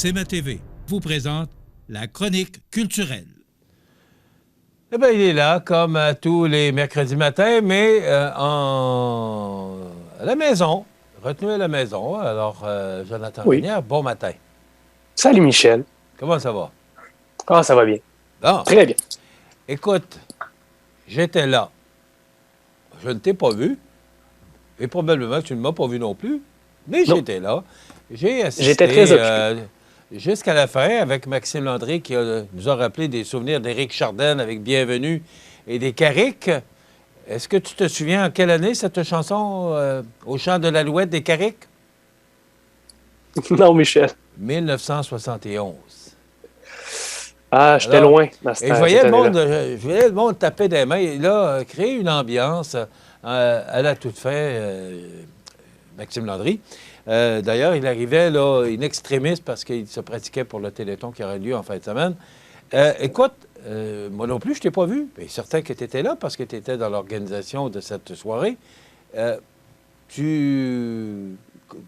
CMA-TV vous présente la chronique culturelle. Eh bien, il est là, comme tous les mercredis matins, mais à la maison, retenu à la maison. Alors, Jonathan Renière, bon matin. Salut Michel. Comment ça va? Ah, ça va bien. Bon. Très bien. Écoute, j'étais là. Je ne t'ai pas vu. Et probablement que tu ne m'as pas vu non plus. Mais non. J'étais là. J'ai assisté J'étais très occupé. Jusqu'à la fin avec Maxime Landry qui nous a rappelé des souvenirs d'Éric Chardin avec Bienvenue et des Carriques. Est-ce que tu te souviens en quelle année cette chanson au chant de l'Alouette des Carriques? Non, Michel. 1971. Ah, j'étais loin. Et je voyais le monde taper des mains. Il a créé une ambiance à la toute fin, Maxime Landry. D'ailleurs, il arrivait là, in extremis parce qu'il se pratiquait pour le Téléthon qui aurait lieu en fin de semaine. Écoute, moi non plus, je ne t'ai pas vu. Mais certain que tu étais là parce que tu étais dans l'organisation de cette soirée.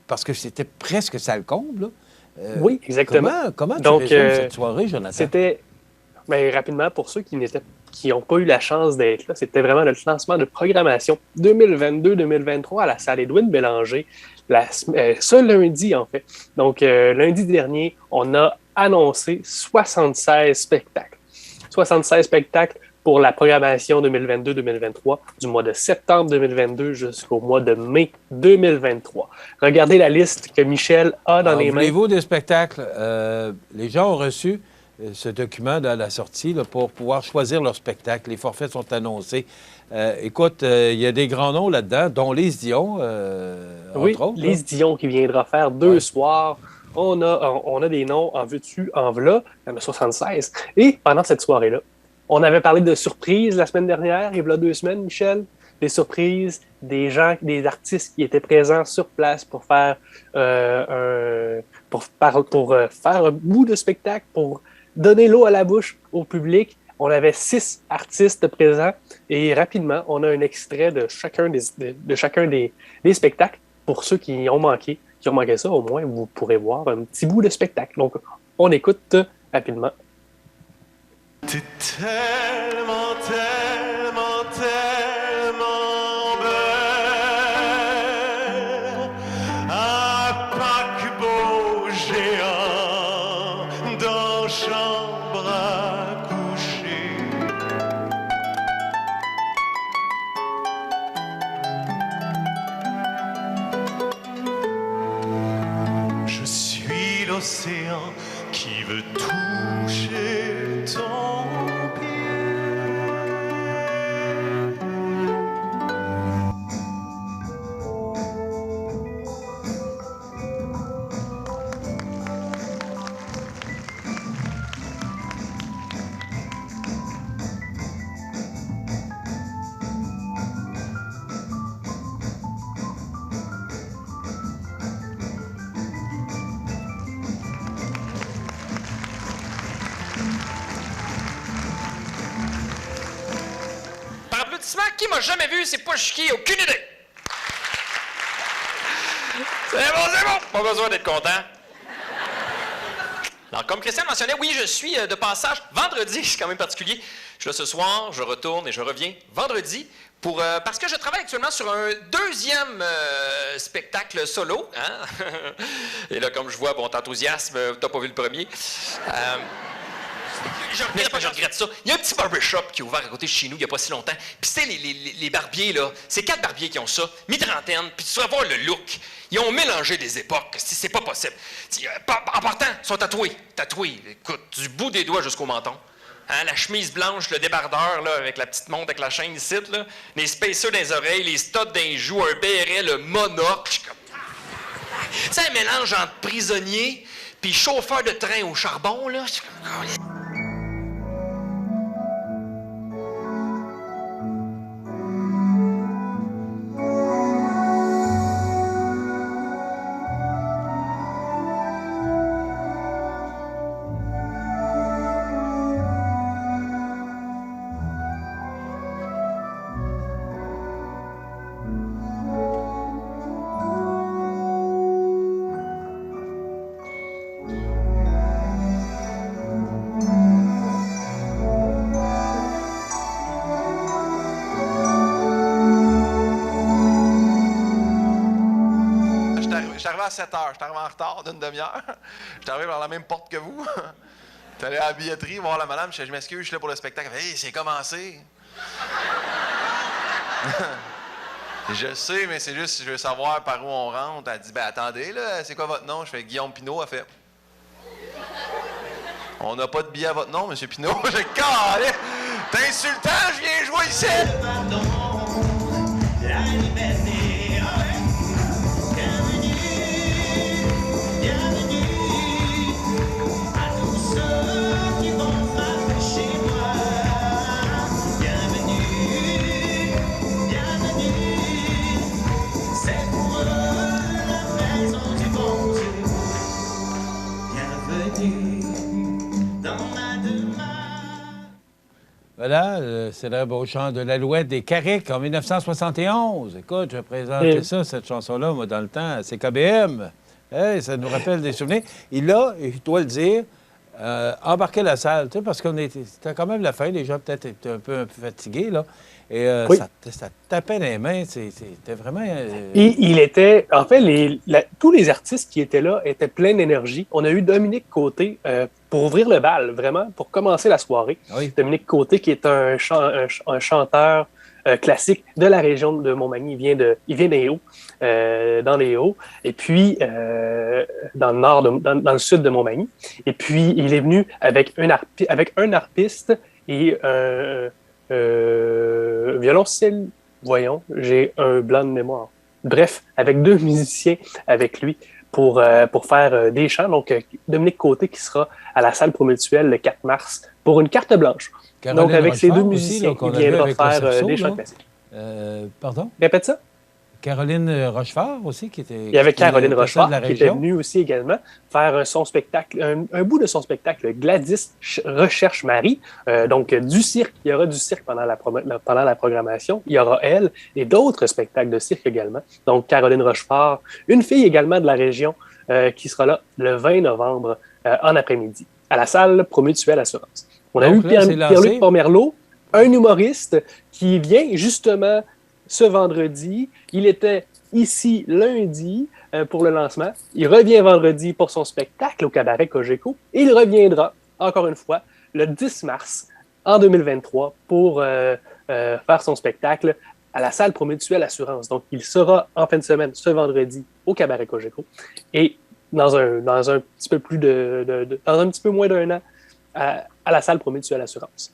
Parce que c'était presque ça le comble, là. Oui, exactement. Comment tu résumes cette soirée, Jonathan? C'était, rapidement, pour ceux qui n'ont pas eu la chance d'être là, c'était vraiment le lancement de programmation 2022-2023 à la salle Édouine Bélanger, ce lundi, en fait. Donc, lundi dernier, on a annoncé 76 spectacles. 76 spectacles pour la programmation 2022-2023, du mois de septembre 2022 jusqu'au mois de mai 2023. Regardez la liste que Michel a dans les mains. Voulez-vous des spectacles? Les gens ont reçu ce document à la sortie là, pour pouvoir choisir leur spectacle. Les forfaits sont annoncés. Écoute, il y a des grands noms là-dedans, dont Lise Dion, entre autres. Lise Dion qui viendra faire 2 soirs. On a des noms en veux-tu, en v'là, il y en a 76. Et pendant cette soirée-là, on avait parlé de surprises la semaine dernière, et voilà 2 semaines, Michel. Des surprises, des gens, des artistes qui étaient présents sur place pour faire faire un bout de spectacle, pour donner l'eau à la bouche au public. On avait 6 artistes présents et rapidement, on a un extrait de chacun des spectacles. Pour ceux qui ont manqué ça, au moins, vous pourrez voir un petit bout de spectacle. Donc, on écoute rapidement. T'es tellement, tellement, tellement belle, un paquebot géant dans chambre à coucher. Je suis l'océan qui veut toucher ton Qui m'a jamais vu, c'est pas chiqué, aucune idée. C'est bon, pas besoin d'être content. Alors, comme Christian mentionnait, oui, je suis de passage vendredi, c'est quand même particulier. Je suis là ce soir, je retourne et je reviens vendredi parce que je travaille actuellement sur un 2e spectacle solo. Hein? Et là, comme je vois, bon, t'enthousiasme, t'as pas vu le premier. Je regrette ça. Il y a un petit barbershop qui est ouvert à côté de chez nous il n'y a pas si longtemps. Puis tu sais, les barbiers, là, c'est 4 barbiers qui ont ça, mi-trentaine, puis tu vas voir le look. Ils ont mélangé des époques, c'est pas possible. En partant, ils sont tatoués, écoute, du bout des doigts jusqu'au menton. Hein, la chemise blanche, le débardeur, là, avec la petite montre avec la chaîne ici, là, les spacers dans les oreilles, les studs dans les joues, un béret, le monocle. Tu sais, un mélange entre prisonnier puis chauffeur de train au charbon, là. 7 heures. Je suis arrivé en retard d'une demi-heure. Je suis arrivé par la même porte que vous. Je suis allé à la billetterie voir la madame. Je m'excuse, je suis là pour le spectacle. Elle fait, hey, c'est commencé. Je sais, mais c'est juste, je veux savoir par où on rentre. Elle dit, ben attendez, là, c'est quoi votre nom? Je fais Guillaume Pinault. Elle fait, on n'a pas de billet à votre nom, monsieur Pinault. J'ai calé. T'es insultant, je viens jouer ici. Voilà, le célèbre chant de l'Alouette des Carriques en 1971. Écoute, je présentais ça, cette chanson-là, moi, dans le temps, à CKBM. Hey, ça nous rappelle des souvenirs. Il a, je dois le dire, embarqué la salle, tu sais, parce c'était quand même la fin, les gens peut-être étaient un peu fatigués, là. Et Oui. ça tapait les mains, c'était vraiment... Et il était... En fait, tous les artistes qui étaient là étaient pleins d'énergie. On a eu Dominique Côté pour ouvrir le bal, vraiment, pour commencer la soirée. Oui. Dominique Côté, qui est un chanteur classique de la région de Montmagny. Il vient des Hauts, dans les Hauts, et puis dans le nord, dans le sud de Montmagny. Et puis, il est venu avec un harpiste et un violoncelle. Voyons, j'ai un blanc de mémoire. Bref, avec 2 musiciens avec lui pour faire des chants. Donc, Dominique Côté qui sera à la salle Promutuelle le 4 mars pour une carte blanche. Caroline Donc, avec ces 2 Rochefort musiciens, aussi, là, il viendra avec le faire Cerceau, des là. chants classiques. Pardon? Répète ça. Caroline Rochefort aussi, qui était... Il y avait Caroline Rochefort de la qui était région. venue aussi également faire son spectacle, un bout de son spectacle, Gladys Recherche Marie. Donc, du cirque. Il y aura du cirque pendant la programmation. Il y aura elle et d'autres spectacles de cirque également. Donc, Caroline Rochefort, une fille également de la région qui sera là le 20 novembre en après-midi à la salle Promutuelle Assurance. On a Donc, eu là, c'est lancé. Pierre-Luc Pomerleau, un humoriste qui vient justement ce vendredi. Il était ici lundi pour le lancement. Il revient vendredi pour son spectacle au Cabaret Cogeco. Et il reviendra, encore une fois, le 10 mars en 2023 pour faire son spectacle à la salle Promutuelle Assurance. Donc, il sera en fin de semaine, ce vendredi, au Cabaret Cogeco. Et dans un petit peu plus dans un petit peu moins d'1 an, à la salle Promutuelle Assurance.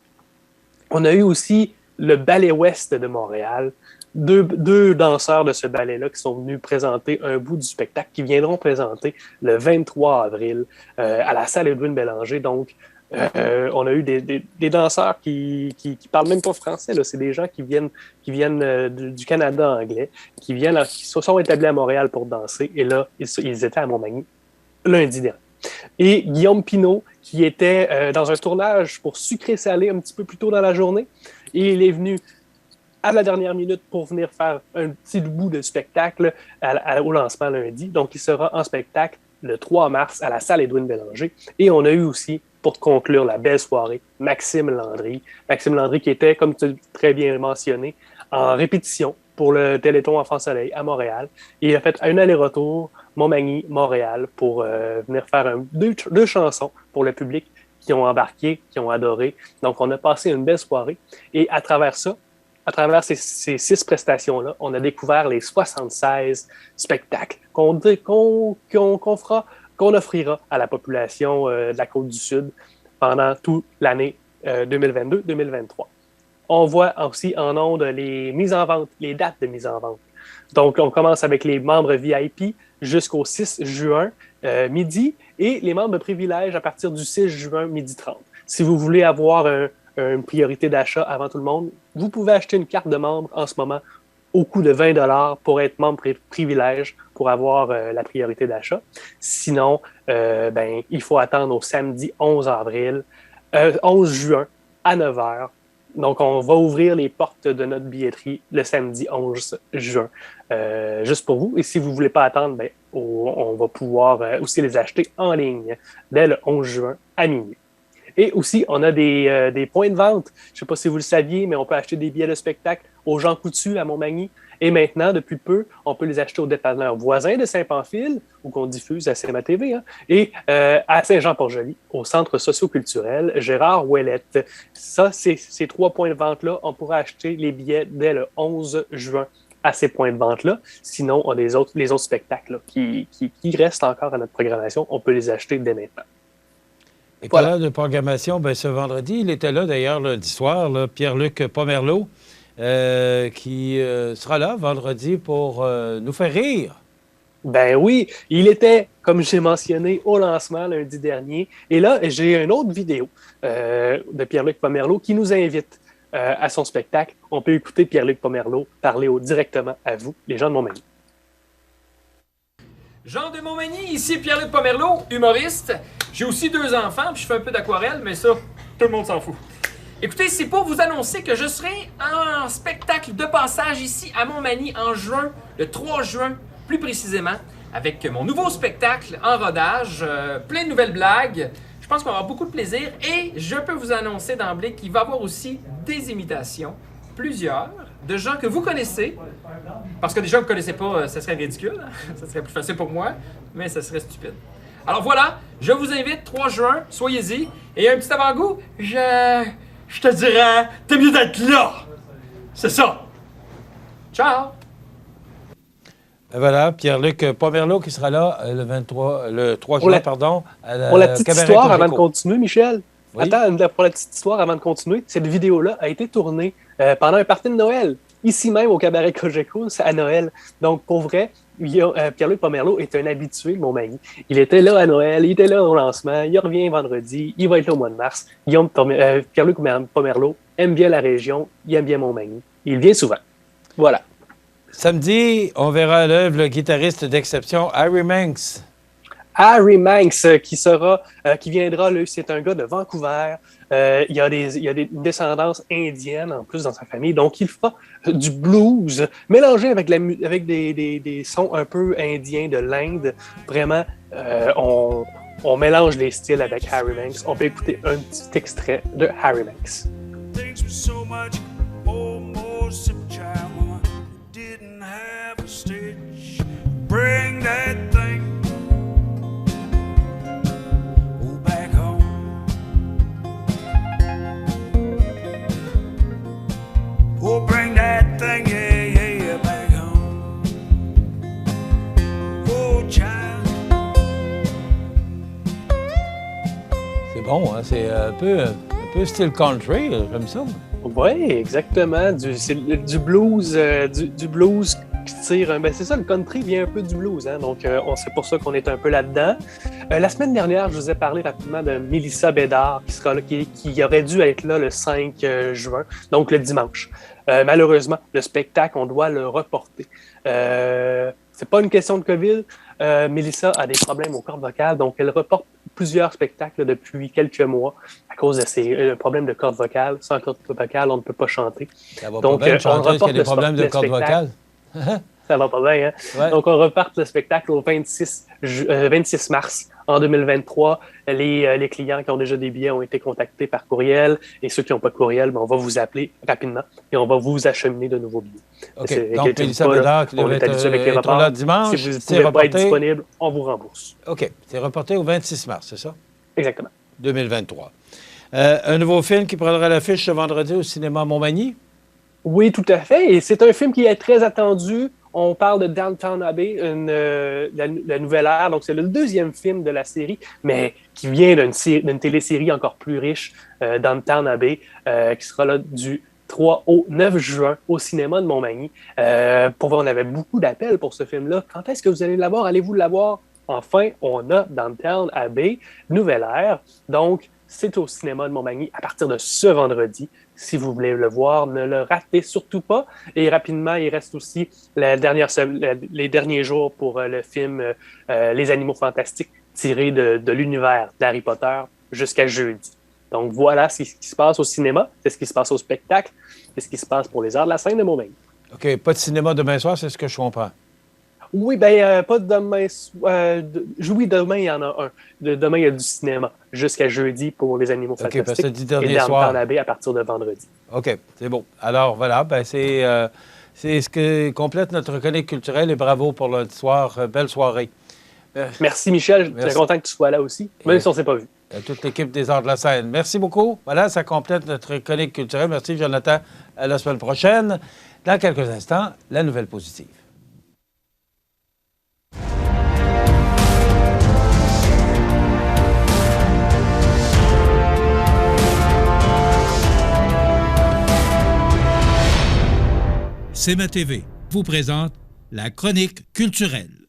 On a eu aussi le Ballet Ouest de Montréal. Deux danseurs de ce ballet-là qui sont venus présenter un bout du spectacle, qui viendront présenter le 23 avril à la salle Edwin Bélanger. Donc, on a eu des danseurs qui parlent même pas français. Là. C'est des gens qui viennent du Canada anglais, qui se sont établis à Montréal pour danser. Et là, ils étaient à Montmagny lundi dernier. Et Guillaume Pinault, qui était dans un tournage pour Sucré-Salé un petit peu plus tôt dans la journée, et il est venu à la dernière minute pour venir faire un petit bout de spectacle au lancement lundi. Donc, il sera en spectacle le 3 mars à la salle Edwin Bélanger. Et on a eu aussi, pour conclure la belle soirée, Maxime Landry. Maxime Landry qui était, comme tu l'as très bien mentionné, en répétition pour le Téléthon Enfant Soleil à Montréal. Et il a fait un aller-retour Montmagny-Montréal pour venir faire deux chansons pour le public qui ont embarqué, qui ont adoré. Donc, on a passé une belle soirée. Et à travers ça, à travers ces 6 prestations-là, on a découvert les 76 spectacles qu'on offrira à la population de la Côte-du-Sud pendant toute l'année 2022-2023. On voit aussi en ondes les mises en vente, les dates de mise en vente. Donc, on commence avec les membres VIP jusqu'au 6 juin midi et les membres de privilège à partir du 6 juin midi 30. Si vous voulez avoir une priorité d'achat avant tout le monde, vous pouvez acheter une carte de membre en ce moment au coût de 20 $ pour être membre privilège pour avoir la priorité d'achat. Sinon, il faut attendre au samedi 11 juin à 9 h. Donc, on va ouvrir les portes de notre billetterie le samedi 11 juin, juste pour vous. Et si vous ne voulez pas attendre, on va pouvoir aussi les acheter en ligne dès le 11 juin à minuit. Et aussi, on a des points de vente. Je ne sais pas si vous le saviez, mais on peut acheter des billets de spectacle au Jean Coutu à Montmagny Et maintenant, depuis peu, on peut les acheter au dépanneur voisin de Saint-Pamphile, ou qu'on diffuse à CMA TV, hein, et à Saint-Jean-Port-Joli, au Centre socio-culturel Gérard Ouellette. Ça, ces 3 points de vente-là, on pourra acheter les billets dès le 11 juin à ces points de vente-là. Sinon, on a les autres spectacles là, qui restent encore à notre programmation. On peut les acheter dès maintenant. Et parlant de programmation, ben, ce vendredi, il était là d'ailleurs lundi soir, là, Pierre-Luc Pomerleau, qui sera là vendredi pour nous faire rire. Ben oui, il était, comme j'ai mentionné, au lancement lundi dernier. Et là, j'ai une autre vidéo de Pierre-Luc Pomerleau qui nous invite à son spectacle. On peut écouter Pierre-Luc Pomerleau parler directement à vous, les gens de Montmagny. Jean de Montmagny, ici Pierre-Luc Pomerleau, humoriste. J'ai aussi 2 enfants, puis je fais un peu d'aquarelle, mais ça, tout le monde s'en fout. Écoutez, c'est pour vous annoncer que je serai en spectacle de passage ici à Montmagny en juin, le 3 juin plus précisément, avec mon nouveau spectacle en rodage, plein de nouvelles blagues. Je pense qu'on va avoir beaucoup de plaisir et je peux vous annoncer d'emblée qu'il va y avoir aussi des imitations, plusieurs, de gens que vous connaissez. Parce que des gens que vous ne connaissez pas, ça serait ridicule. Hein? Ça serait plus facile pour moi, mais ça serait stupide. Alors voilà, je vous invite, 3 juin, soyez-y. Et un petit avant-goût, je te dirais, t'es mieux d'être là. C'est ça. Ciao. Et voilà, Pierre-Luc Pomerleau qui sera là le 3 juin, pardon. Pour la petite histoire, avant de continuer, Michel. Oui? Attends, pour la petite histoire, avant de continuer, cette vidéo-là a été tournée pendant un party de Noël, ici même au Cabaret Cogeco, à Noël. Donc, pour vrai, Pierre-Luc Pomerleau est un habitué de Montmagny. Il était là à Noël, il était là au lancement, il revient vendredi, il va être là au mois de mars. Pierre-Luc Pomerleau aime bien la région, il aime bien Montmagny. Il vient souvent. Voilà. Samedi, on verra à l'œuvre le guitariste d'exception Harry Manx. Harry Manx, qui viendra, lui, c'est un gars de Vancouver. Il y a des descendances indiennes en plus dans sa famille. Donc, il fera du blues mélangé avec des sons un peu indiens de l'Inde. Vraiment, on mélange les styles avec Harry Manx. On peut écouter un petit extrait de Harry Manx. Bring that thing back home. Oh, bring that thing, yeah, back home. Oh, child. C'est bon, hein? C'est un peu style country, j'aime ça. Oui, exactement. Du blues, du blues qui tire. Ben c'est ça, le country vient un peu du blues, hein? Donc c'est pour ça qu'on est un peu là-dedans. La semaine dernière, je vous ai parlé rapidement de Mélissa Bédard qui sera là, qui aurait dû être là le 5 juin, donc le dimanche. Malheureusement, le spectacle, on doit le reporter. C'est pas une question de COVID. Mélissa a des problèmes aux cordes vocales, donc elle reporte plusieurs spectacles depuis quelques mois à cause de ses problèmes de cordes vocales. Sans cordes vocales, on ne peut pas chanter. Ça va donc, pas bien, on reporte qu'il y a des problèmes de cordes vocales. Ça va pas bien, hein? Ouais. Donc, on repart le spectacle au 26 mars en 2023. Les clients qui ont déjà des billets ont été contactés par courriel et ceux qui n'ont pas de courriel, ben, on va vous appeler rapidement et on va vous acheminer de nouveaux billets. OK. Donc, Mélissa Bédard qui devait être là dimanche, si vous ne pouvez pas être disponible, on vous rembourse. OK. C'est reporté au 26 mars, c'est ça? Exactement. 2023. Un nouveau film qui prendra l'affiche ce vendredi au cinéma Montmagny? Oui, tout à fait. Et c'est un film qui est très attendu. On parle de Downton Abbey, la nouvelle ère. Donc, c'est le 2e film de la série, mais qui vient d'une télésérie encore plus riche, Downton Abbey, qui sera là du 3 au 9 juin au cinéma de Montmagny. Pour voir, on avait beaucoup d'appels pour ce film-là. Quand est-ce que vous allez l'avoir? Allez-vous l'avoir? Enfin, on a Downton Abbey, nouvelle ère. Donc, c'est au cinéma de Montmagny à partir de ce vendredi. Si vous voulez le voir, ne le ratez surtout pas. Et rapidement, il reste aussi les derniers jours pour le film Les Animaux Fantastiques, tiré de l'univers d'Harry Potter jusqu'à jeudi. Donc voilà ce qui se passe au cinéma, c'est ce qui se passe au spectacle, c'est ce qui se passe pour les Arts de la scène de Montmagny. OK, pas de cinéma demain soir, c'est ce que je comprends. Oui, bien, pas demain. Oui, demain, il y en a un. Demain, il y a du cinéma jusqu'à jeudi pour les Animaux Fantastiques. Parce que et Downton Abbey à partir de vendredi. OK, c'est bon. Alors, voilà, ben c'est C'est ce que complète notre chronique culturelle et bravo pour lundi soir. Belle soirée. Merci, Michel. Je suis Merci. très content que tu sois là aussi, même si on ne s'est pas vu. À toute l'équipe des Arts de la scène. Merci beaucoup. Voilà, ça complète notre chronique culturelle. Merci, Jonathan. À la semaine prochaine. Dans quelques instants, la nouvelle positive. CMA TV vous présente la chronique culturelle.